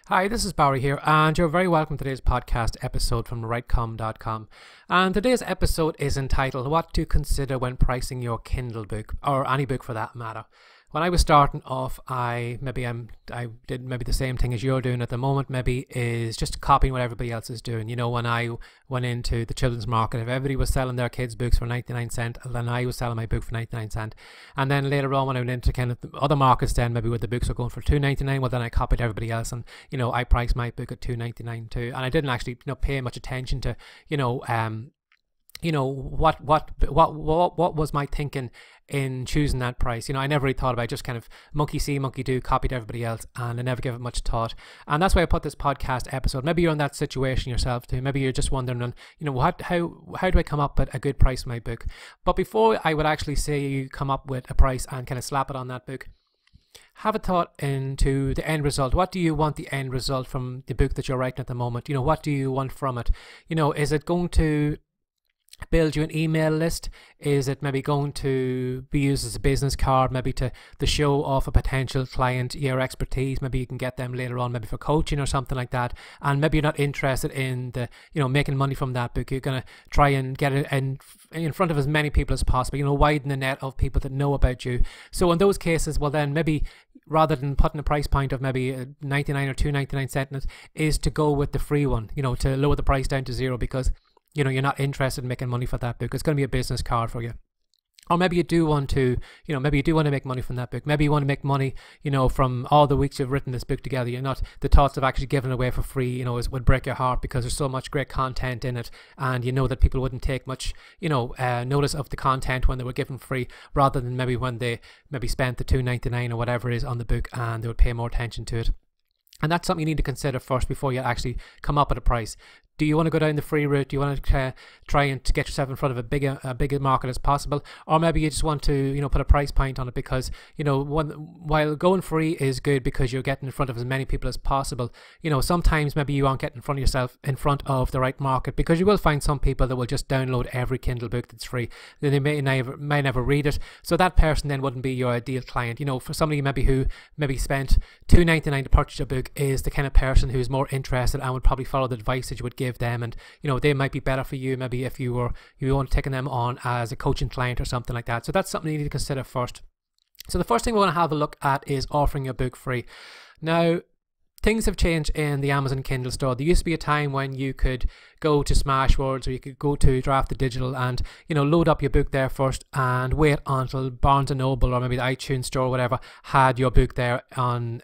Hi, this is Barry here, and you're very welcome to today's podcast episode from WriteCome.com. And today's episode is entitled What to Consider When Pricing Your Kindle Book, or any book for that matter. When I was starting off, I did maybe the same thing as you're doing at the moment, maybe is just copying what everybody else is doing. You know, when I went into the children's market, if everybody was selling their kids' books for 99 cents, then I was selling my book for 99 cents. And then later on, when I went into kind of the other markets, then maybe where the books are going for $2.99, well, then I copied everybody else, and I priced my book at $2.99 too. And I didn't actually pay much attention to what was my thinking in choosing that price. I never really thought about it. I just kind of monkey see, monkey do, copied everybody else, and I never gave it much thought. And that's why I put this podcast episode. Maybe you're in that situation yourself too. Maybe you're just wondering, how do I come up with a good price for my book? But before I would actually say you come up with a price and kind of slap it on that book, have a thought into the end result. What do you want the end result from the book that you're writing at the moment? What do you want from it? Is it going to build you an email list? Is it maybe going to be used as a business card, maybe to show off a potential client your expertise? Maybe you can get them later on, maybe for coaching or something like that. And maybe you're not interested in the making money from that book. You're going to try and get it in front of as many people as possible, widen the net of people that know about you. So in those cases, well, then maybe rather than putting a price point of maybe 99 or 2.99 cents, is to go with the free one, to lower the price down to zero, because you're not interested in making money for that book. It's going to be a business card for you. Or maybe you do want to, make money from that book. Maybe you want to make money, from all the weeks you've written this book together. You're not, the thoughts of actually giving it away for free, would break your heart, because there's so much great content in it. And that people wouldn't take much, notice of the content when they were given free, rather than maybe when they spent the $2.99 or whatever it is on the book, and they would pay more attention to it. And that's something you need to consider first before you actually come up with a price. Do you want to go down the free route? Do you want to try and to get yourself in front of a bigger market as possible? Or maybe you just want to put a price point on it, because while going free is good because you're getting in front of as many people as possible, sometimes maybe you aren't getting in front of the right market, because you will find some people that will just download every Kindle book that's free. They may never read it, so that person then wouldn't be your ideal client. For somebody who spent $2.99 to purchase a book is the kind of person who's more interested and would probably follow the advice that you would give them, and they might be better for you maybe if you want taking them on as a coaching client or something like that. So that's something you need to consider first. So the first thing we want to have a look at is offering your book free. Now, things have changed in the Amazon Kindle store. There used to be a time when you could go to Smashwords, or you could go to Draft the Digital and load up your book there first and wait until Barnes and Noble or maybe the iTunes store or whatever had your book there on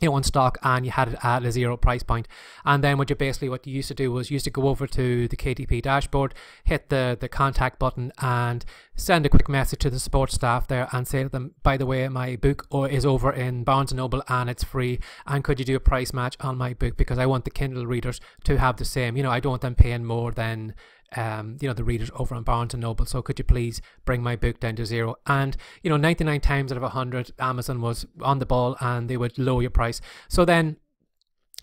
on stock, and you had it at a zero price point. And then what you used to do was you used to go over to the KDP dashboard, hit the contact button, and send a quick message to the support staff there and say to them, by the way, my book is over in Barnes and Noble and it's free, and could you do a price match on my book, because I want the Kindle readers to have the same. I don't want them paying more than the readers over on Barnes and Noble, so could you please bring my book down to zero? And 99 times out of 100 Amazon was on the ball, and they would lower your price. So then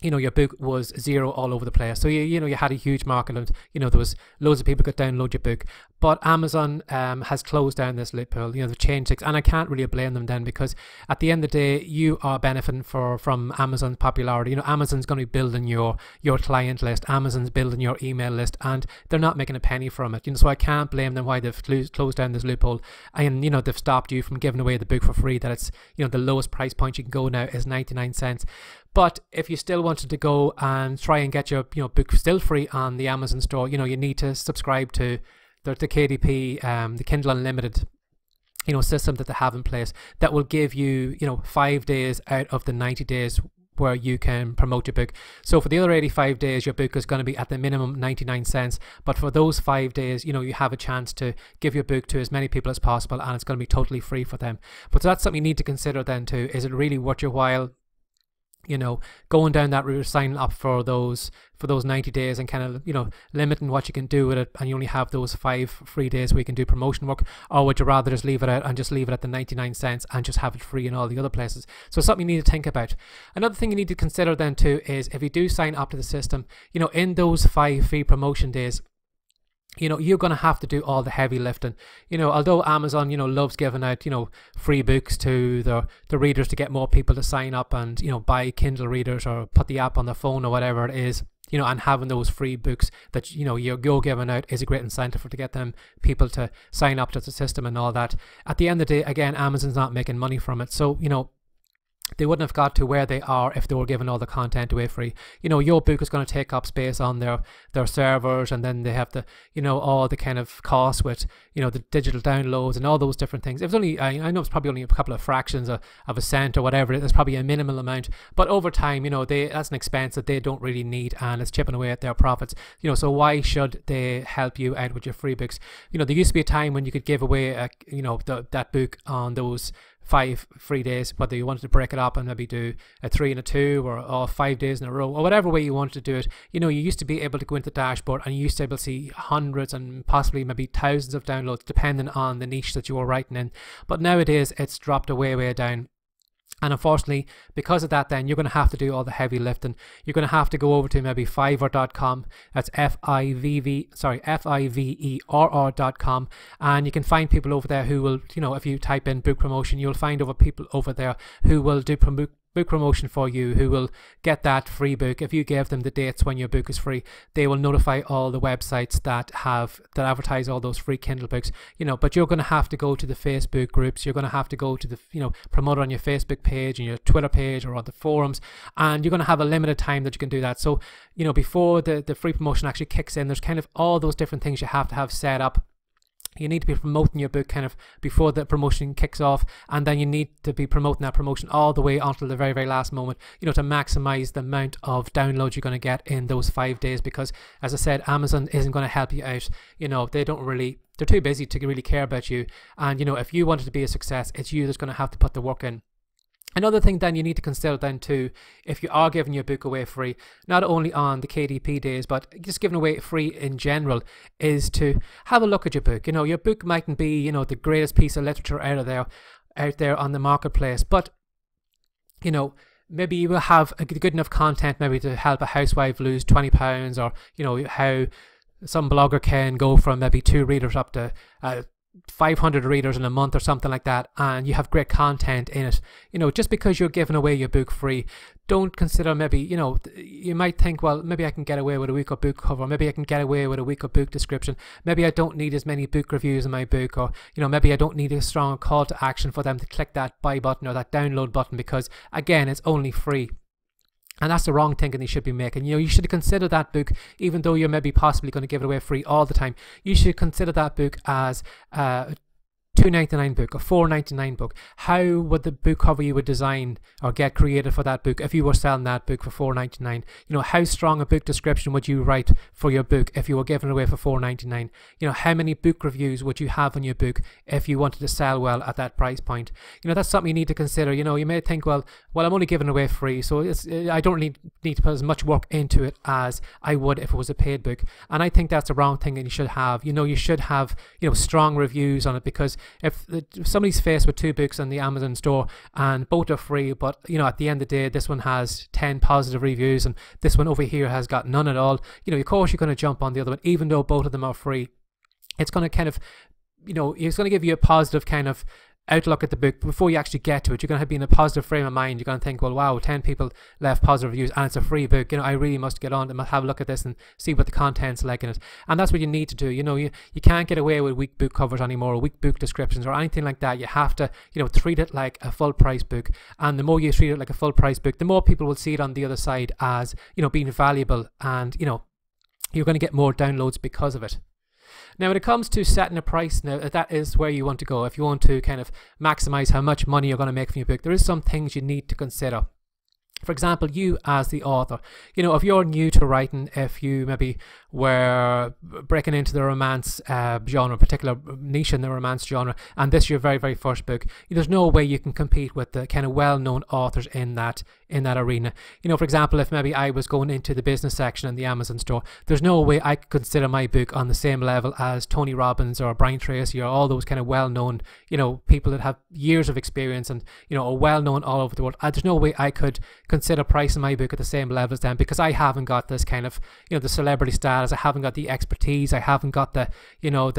your book was zero all over the place. So you had a huge market, and there was loads of people could download your book. But Amazon has closed down this loophole. They've changed things, and I can't really blame them then, because at the end of the day, you are benefiting from Amazon's popularity. Amazon's going to be building your client list. Amazon's building your email list, and they're not making a penny from it. So I can't blame them why they've closed down this loophole, and they've stopped you from giving away the book for free. That it's the lowest price point you can go now is 99 cents. But if you still wanted to go and try and get your book still free on the Amazon store, you need to subscribe to the KDP, the Kindle Unlimited system that they have in place, that will give you 5 days out of the 90 days where you can promote your book. So for the other 85 days, your book is going to be at the minimum 99 cents. But for those 5 days, you have a chance to give your book to as many people as possible, and it's going to be totally free for them. But so that's something you need to consider then too. Is it really worth your while going down that route, signing up for those 90 days and kind of limiting what you can do with it, and you only have those 5 free days where you can do promotion work? Or would you rather just leave it out and just leave it at the 99 cents and just have it free in all the other places? So something you need to think about. Another thing you need to consider then too is, if you do sign up to the system, in those 5 free promotion days, you're going to have to do all the heavy lifting. Although Amazon, loves giving out, free books to the readers to get more people to sign up and, buy Kindle readers or put the app on their phone or whatever it is, and having those free books that, you're giving out is a great incentive to get them people to sign up to the system and all that. At the end of the day, again, Amazon's not making money from it. So, they wouldn't have got to where they are if they were giving all the content away free. Your book is going to take up space on their servers, and then they have the, all the kind of costs with, the digital downloads and all those different things. It was only, I know it's probably only a couple of fractions of a cent or whatever. It's probably a minimal amount, but over time, that's an expense that they don't really need, and it's chipping away at their profits. So why should they help you out with your free books? There used to be a time when you could give away, that book on those 5 free days, whether you wanted to break it up and maybe do a 3 and a 2 or 5 days in a row or whatever way you wanted to do it. You used to be able to go into the dashboard and you used to be able to see hundreds and possibly maybe thousands of downloads depending on the niche that you were writing in. But nowadays it's dropped way down. And unfortunately, because of that, then you're going to have to do all the heavy lifting. You're going to have to go over to maybe Fiverr.com. That's Fiverr.com, and you can find people over there who will, if you type in book promotion, you'll find over people over there who will do book promotion for you, who will get that free book. If you give them the dates when your book is free, they will notify all the websites that advertise all those free Kindle books. But you're going to have to go to the Facebook groups. You're going to have to go to the promote on your Facebook page and your Twitter page or on the forums, and you're going to have a limited time that you can do that. So before the free promotion actually kicks in, there's kind of all those different things you have to have set up. You need to be promoting your book kind of before the promotion kicks off, and then you need to be promoting that promotion all the way until the very last moment, to maximize the amount of downloads you're going to get in those 5 days. Because as I said, Amazon isn't going to help you out. They don't really, they're too busy to really care about you. And if you want it to be a success, it's you that's going to have to put the work in. Another thing then you need to consider then too, if you are giving your book away free, not only on the KDP days, but just giving away free in general, is to have a look at your book. Your book mightn't be, the greatest piece of literature out there on the marketplace, but, maybe you will have a good enough content maybe to help a housewife lose 20 pounds, or, how some blogger can go from maybe 2 readers up to 500 readers in a month or something like that, and you have great content in it. Just because you're giving away your book free, don't consider maybe, you might think, well, maybe I can get away with a week of book cover, maybe I can get away with a week of book description, maybe I don't need as many book reviews in my book, or maybe I don't need a strong call to action for them to click that buy button or that download button, because again, it's only free. And that's the wrong thinking they should be making. You should consider that book, even though you're maybe possibly going to give it away free all the time, you should consider that book as $2.99 book, a $4.99 book. How would the book cover you would design or get created for that book if you were selling that book for $4.99? How strong a book description would you write for your book if you were giving it away for $4.99? How many book reviews would you have on your book if you wanted to sell well at that price point? That's something you need to consider. You may think, well, I'm only giving it away free, so I don't really need to put as much work into it as I would if it was a paid book. And I think that's the wrong thing that you should have. You should have, strong reviews on it, because if somebody's faced with 2 books on the Amazon store and both are free, but at the end of the day, this one has 10 positive reviews and this one over here has got none at all, of course you're going to jump on the other one, even though both of them are free. It's going to kind of, it's going to give you a positive kind of outlook at the book before you actually get to it. You're going to be in a positive frame of mind. You're going to think, well, wow, 10 people left positive reviews and it's a free book. I really must get on and have a look at this and see what the content's like in it. And that's what you need to do. You can't get away with weak book covers anymore, or weak book descriptions or anything like that. You have to, treat it like a full price book. And the more you treat it like a full price book, the more people will see it on the other side as, being valuable, and, you're going to get more downloads because of it. Now, when it comes to setting a price, now that is where you want to go. If you want to kind of maximize how much money you're going to make from your book, there is some things you need to consider. For example, you as the author, if you're new to writing, if you maybe were breaking into the romance genre, particular niche in the romance genre, and this is your very first book, there's no way you can compete with the kind of well-known authors in that arena. For example, if maybe I was going into the business section in the Amazon store, there's no way I could consider my book on the same level as Tony Robbins or Brian Tracy or all those kind of well-known, people that have years of experience and, are well-known all over the world. There's no way I could consider pricing my book at the same level as them, because I haven't got this kind of, you know, the celebrity status. I haven't got the expertise. I haven't got the, you know,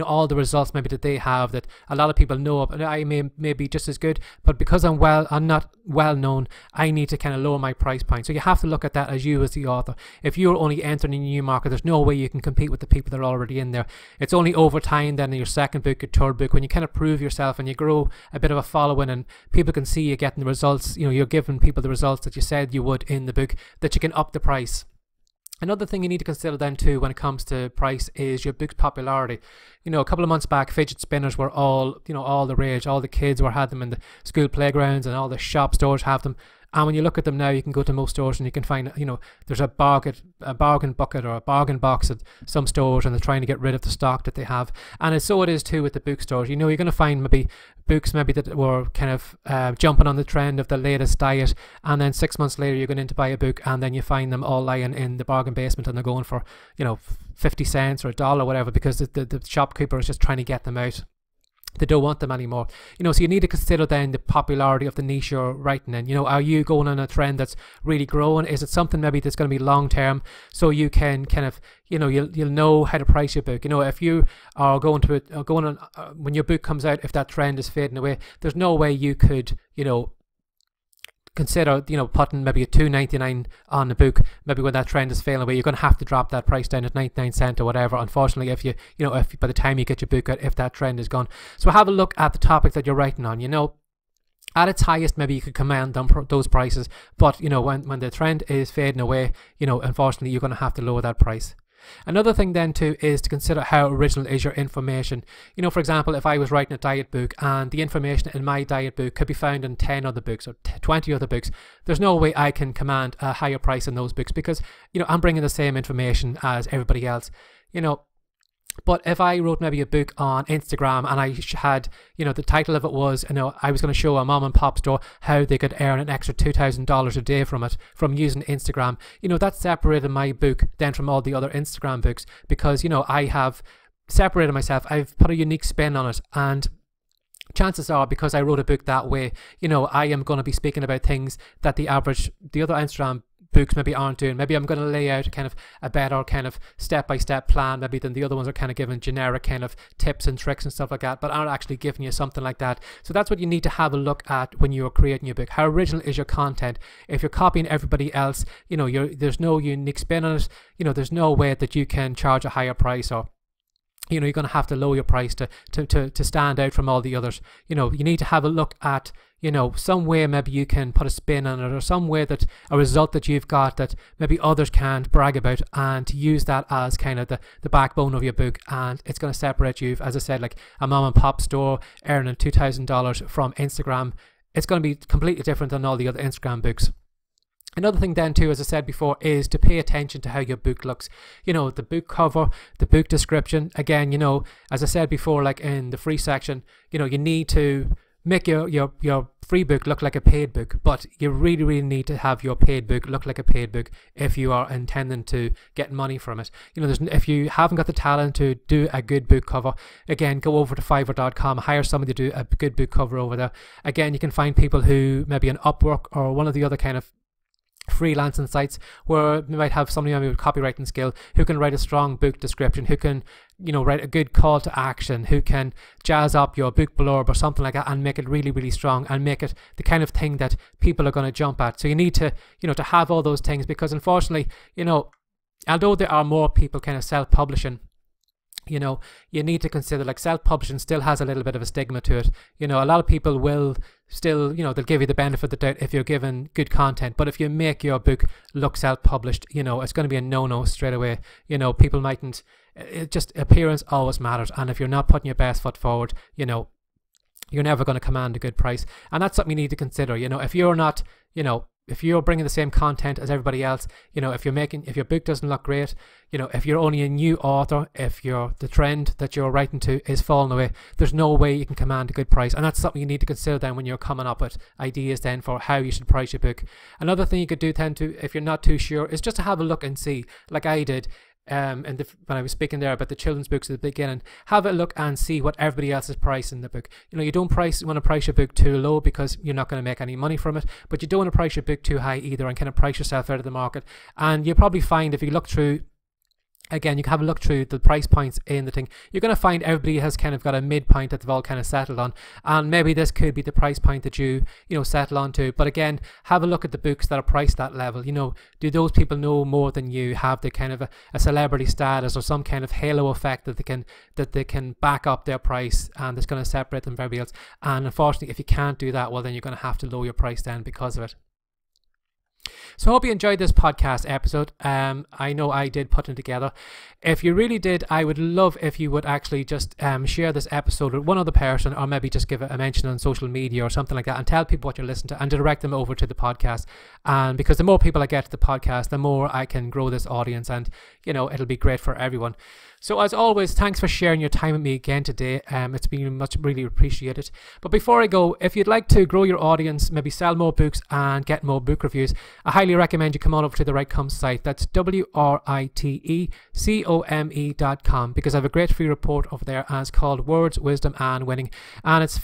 all the results maybe that they have, that a lot of people know of, and I may be just as good, but because I'm not well known, I need to kind of lower my price point. So you have to look at that as you as the author. If you're only entering a new market, there's no way you can compete with the people that are already in there. It's only over time then in your second book, your third book, when you kind of prove yourself and you grow a bit of a following and people can see you getting the results, you know, you're giving people the results that you said you would in the book, that you can up the price. Another thing you need to consider then too when it comes to price is your book's popularity. You know, a couple of months back, fidget spinners were all the rage. All the kids had them in the school playgrounds, and all the shop stores have them. And when you look at them now, you can go to most stores and you can find, you know, there's a bargain bucket or a bargain box at some stores, and they're trying to get rid of the stock that they have. And so it is too with the bookstores. You know, you're going to find maybe books that were kind of jumping on the trend of the latest diet, and then 6 months later you're going in to buy a book, and then you find them all lying in the bargain basement, and they're going for, you know, 50 cents or $1 or whatever, because the shopkeeper is just trying to get them out. They don't want them anymore. You know, so you need to consider then the popularity of the niche you're writing in. You know, are you going on a trend that's really growing? Is it something maybe that's going to be long term, so you can kind of, you know, you'll know how to price your book. You know, if you are going on when your book comes out, if that trend is fading away, there's no way you could, you know, consider, you know, putting maybe a $2.99 on the book. Maybe when that trend is failing away, you're going to have to drop that price down at 99 cents or whatever, unfortunately, if if by the time you get your book out, if that trend is gone. So have a look at the topic that you're writing on. You know, at its highest, maybe you could command those prices, but you know, when the trend is fading away, you know, unfortunately, you're going to have to lower that price. Another thing then too is to consider how original is your information. You know, for example, if I was writing a diet book and the information in my diet book could be found in 10 other books or 20 other books, there's no way I can command a higher price in those books, because, you know, I'm bringing the same information as everybody else, you know. But if I wrote maybe a book on Instagram and I had, you know, the title of it was, you know, I was going to show a mom and pop store how they could earn an extra $2,000 a day from using Instagram, you know, that separated my book then from all the other Instagram books, because, you know, I have separated myself. I've put a unique spin on it, and chances are, because I wrote a book that way, you know, I am going to be speaking about things that the other Instagram books maybe aren't doing. Maybe I'm going to lay out kind of a better kind of step-by-step plan maybe than the other ones are kind of giving generic kind of tips and tricks and stuff like that, but aren't actually giving you something like that. So that's what you need to have a look at when you're creating your book. How original is your content? If you're copying everybody else, you know, there's no unique spin on it, you know, there's no way that you can charge a higher price, or, you know, you're going to have to lower your price to stand out from all the others. You know, you need to have a look at, you know, some way maybe you can put a spin on it, or some way that a result that you've got that maybe others can't brag about, and to use that as kind of the backbone of your book. And it's going to separate you, as I said, like a mom and pop store earning $2,000 from Instagram. It's going to be completely different than all the other Instagram books. Another thing then too, as I said before, is to pay attention to how your book looks. You know, the book cover, the book description. Again, you know, as I said before, like in the free section, you know, you need to make your free book look like a paid book, but you really need to have your paid book look like a paid book if you are intending to get money from it. You know, if you haven't got the talent to do a good book cover, again, go over to Fiverr.com, hire somebody to do a good book cover over there. Again, you can find people who maybe an Upwork or one of the other kind of freelancing sites where you might have somebody maybe with copywriting skill who can write a strong book description, who can, you know, write a good call to action, who can jazz up your book blurb or something like that and make it really strong and make it the kind of thing that people are going to jump at. So you need to, you know, to have all those things, because unfortunately, you know, although there are more people kind of self-publishing, you know, you need to consider, like, self-publishing still has a little bit of a stigma to it. You know, a lot of people will still, you know, they'll give you the benefit of the doubt if you're given good content, but if you make your book look self-published, you know, it's going to be a no-no straight away. You know, people mightn't, just appearance always matters, and if you're not putting your best foot forward, you know, you're never going to command a good price. And that's something you need to consider. You know, if you're not, you know, if you're bringing the same content as everybody else, you know, if your book doesn't look great, you know, if you're only a new author, if the trend that you're writing to is falling away, there's no way you can command a good price. And that's something you need to consider then when you're coming up with ideas then for how you should price your book. Another thing you could do then to, if you're not too sure, is just to have a look and see, like I did, when I was speaking there about the children's books at the beginning, have a look and see what everybody else is pricing the book. You don't want to price your book too low because you're not going to make any money from it, but you don't want to price your book too high either and kind of price yourself out of the market. And you'll probably find, if you look through, again, you can have a look through the price points in the thing, you're going to find everybody has kind of got a midpoint that they've all kind of settled on, and maybe this could be the price point that you settle on to. But again, have a look at the books that are priced that level. Do those people know more than you, have the kind of a celebrity status or some kind of halo effect that they can back up their price, and it's going to separate them from everybody else? And unfortunately, if you can't do that, well, then you're going to have to lower your price down because of it. So I hope you enjoyed this podcast episode. I know I did put it together. If you really did, I would love if you would actually just share this episode with one other person, or maybe just give it a mention on social media or something like that, and tell people what you're listening to and direct them over to the podcast. And because the more people I get to the podcast, the more I can grow this audience, and it'll be great for everyone. So as always, thanks for sharing your time with me again today. It's been really appreciated. But before I go, if you'd like to grow your audience, maybe sell more books and get more book reviews, I highly recommend you come on over to the WriteCome site. That's WriteCome.com, because I have a great free report over there, and it's called Words, Wisdom and Winning. And it's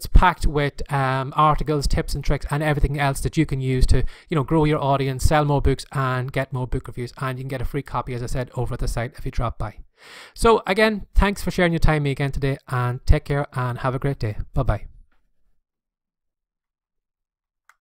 packed with articles, tips and tricks, and everything else that you can use to grow your audience, sell more books and get more book reviews. And you can get a free copy, as I said, over at the site if you drop by. So again, thanks for sharing your time with me again today, and take care and have a great day. Bye bye.